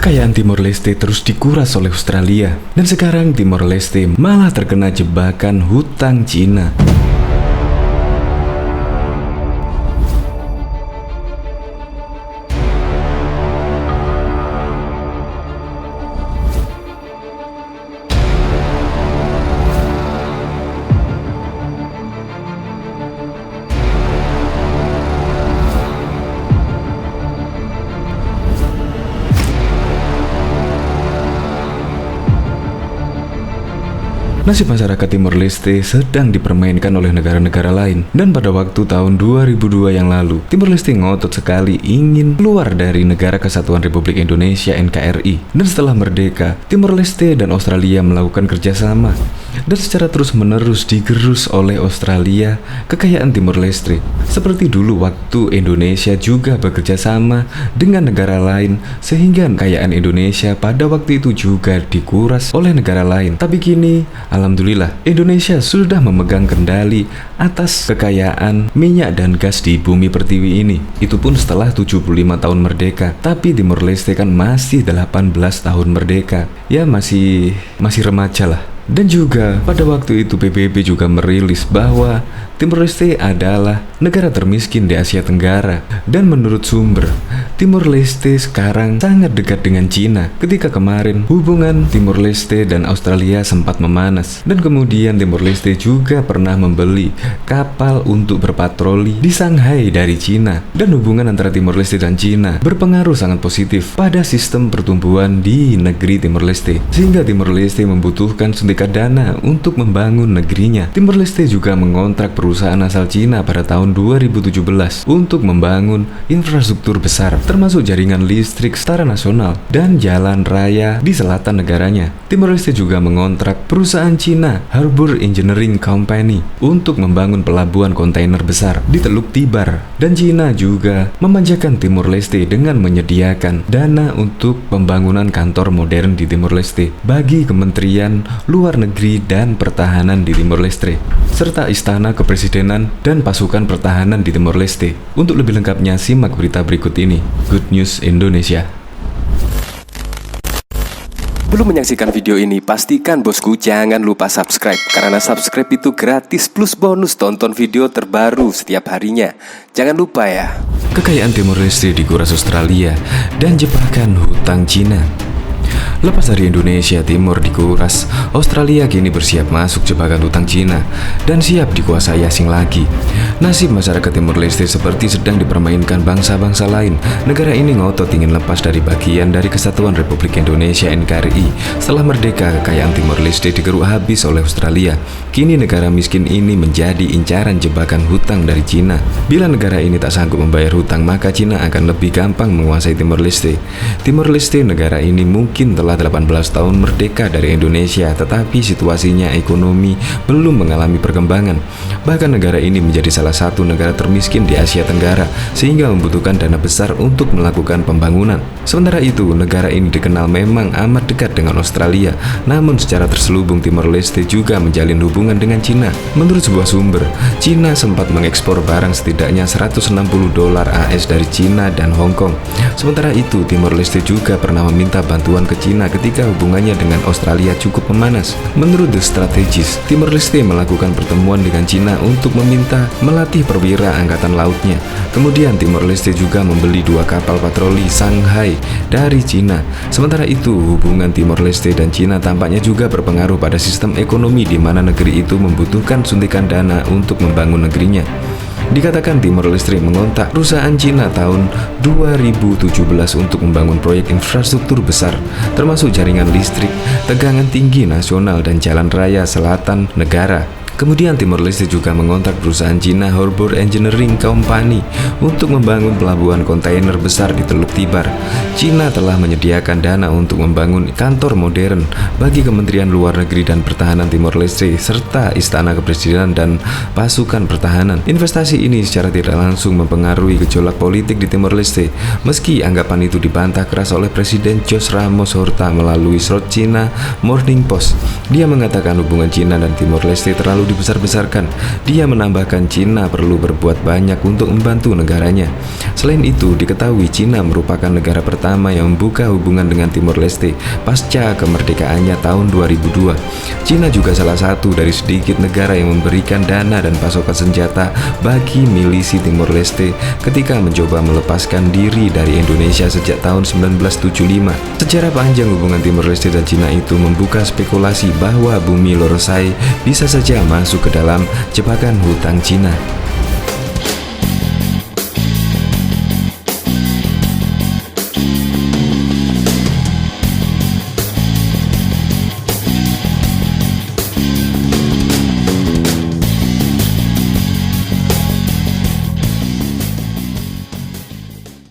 Kekayaan Timor Leste terus dikuras oleh Australia, dan sekarang Timor Leste malah terkena jebakan hutang Cina. Nasib masyarakat Timor Leste sedang dipermainkan oleh negara-negara lain. Dan pada waktu tahun 2002 yang lalu, Timor Leste ngotot sekali ingin keluar dari Negara Kesatuan Republik Indonesia (NKRI). Dan setelah merdeka, Timor Leste dan Australia melakukan kerjasama. Dan secara terus-menerus digerus oleh Australia kekayaan Timor Leste. Seperti dulu waktu Indonesia juga bekerja sama dengan negara lain, sehingga kekayaan Indonesia pada waktu itu juga dikuras oleh negara lain. Tapi kini, alhamdulillah, Indonesia sudah memegang kendali atas kekayaan minyak dan gas di bumi pertiwi ini. Itu pun setelah 75 tahun merdeka. Tapi Timor Leste kan masih 18 tahun merdeka. Ya masih remaja lah. Dan juga pada waktu itu PBB juga merilis bahwa Timor Leste adalah negara termiskin di Asia Tenggara. Dan menurut sumber, Timor Leste sekarang sangat dekat dengan Cina. Ketika kemarin hubungan Timor Leste dan Australia sempat memanas. Dan kemudian Timor Leste juga pernah membeli kapal untuk berpatroli di Shanghai dari Cina. Dan hubungan antara Timor Leste dan Cina berpengaruh sangat positif pada sistem pertumbuhan di negeri Timor Leste, sehingga Timor Leste membutuhkan suntikan dana untuk membangun negerinya. Timor Leste juga mengontrak perusahaan asal Cina pada tahun 2017 untuk membangun infrastruktur besar, termasuk jaringan listrik secara nasional dan jalan raya di selatan negaranya. Timor Leste juga mengontrak perusahaan Cina Harbour Engineering Company untuk membangun pelabuhan kontainer besar di Teluk Tibar. Dan Cina juga memanjakan Timor Leste dengan menyediakan dana untuk pembangunan kantor modern di Timor Leste bagi Kementerian Luar Negeri dan Pertahanan di Timor Leste, serta istana kepresidenan dan pasukan pertahanan di Timor Leste. Untuk lebih lengkapnya, simak berita berikut ini. Good News Indonesia. Belum menyaksikan video ini, pastikan bosku jangan lupa subscribe, karena subscribe itu gratis plus bonus tonton video terbaru setiap harinya. Jangan lupa ya. Kekayaan Timor Leste dikuras Australia dan jebakan hutang Cina. Lepas dari Indonesia Timur dikuras, Australia kini bersiap masuk jebakan hutang Cina dan siap dikuasai asing lagi. Nasib masyarakat Timor Leste seperti sedang dipermainkan bangsa-bangsa lain. Negara ini ngotot ingin lepas dari bagian dari Kesatuan Republik Indonesia (NKRI). Setelah merdeka, kekayaan Timor Leste digeruk habis oleh Australia. Kini negara miskin ini menjadi incaran jebakan hutang dari Cina. Bila negara ini tak sanggup membayar hutang, maka Cina akan lebih gampang menguasai Timor Leste. Timor Leste, negara ini mungkin telah 18 tahun merdeka dari Indonesia, tetapi situasinya ekonomi belum mengalami perkembangan. Bahkan negara ini menjadi salah satu negara termiskin di Asia Tenggara, sehingga membutuhkan dana besar untuk melakukan pembangunan. Sementara itu, negara ini dikenal memang amat dekat dengan Australia, namun secara terselubung Timor Leste juga menjalin hubungan dengan Cina. Menurut sebuah sumber, Cina sempat mengekspor barang setidaknya $160 AS dari Cina dan Hong Kong. Sementara itu, Timor Leste juga pernah meminta bantuan ke Cina ketika hubungannya dengan Australia cukup memanas. Menurut The Strategist, Timor Leste melakukan pertemuan dengan Cina untuk meminta melatih perwira angkatan lautnya. Kemudian Timor Leste juga membeli 2 kapal patroli Shanghai dari Cina. Sementara itu, hubungan Timor Leste dan Cina tampaknya juga berpengaruh pada sistem ekonomi di mana negeri itu membutuhkan suntikan dana untuk membangun negerinya. Dikatakan Timor Leste mengontak perusahaan Cina tahun 2017 untuk membangun proyek infrastruktur besar, termasuk jaringan listrik, tegangan tinggi nasional, dan jalan raya selatan negara. Kemudian Timor Leste juga mengontak perusahaan Cina Harbour Engineering Company untuk membangun pelabuhan kontainer besar di Teluk Tibar. Cina telah menyediakan dana untuk membangun kantor modern bagi Kementerian Luar Negeri dan Pertahanan Timor Leste, serta istana kepresidenan dan pasukan pertahanan. Investasi ini secara tidak langsung mempengaruhi gejolak politik di Timor Leste, meski anggapan itu dibantah keras oleh Presiden Jose Ramos Horta melalui surat China Morning Post. Dia mengatakan hubungan Cina dan Timor Leste terlalu terlalu dibesar-besarkan. Dia menambahkan Cina perlu berbuat banyak untuk membantu negaranya. Selain itu, diketahui Cina merupakan negara pertama yang membuka hubungan dengan Timor Leste pasca kemerdekaannya tahun 2002. Cina juga salah satu dari sedikit negara yang memberikan dana dan pasokan senjata bagi milisi Timor Leste ketika mencoba melepaskan diri dari Indonesia sejak tahun 1975. Sejarah panjang hubungan Timor Leste dan Cina itu membuka spekulasi bahwa bumi Lorosai bisa saja masuk ke dalam jebakan hutang Cina.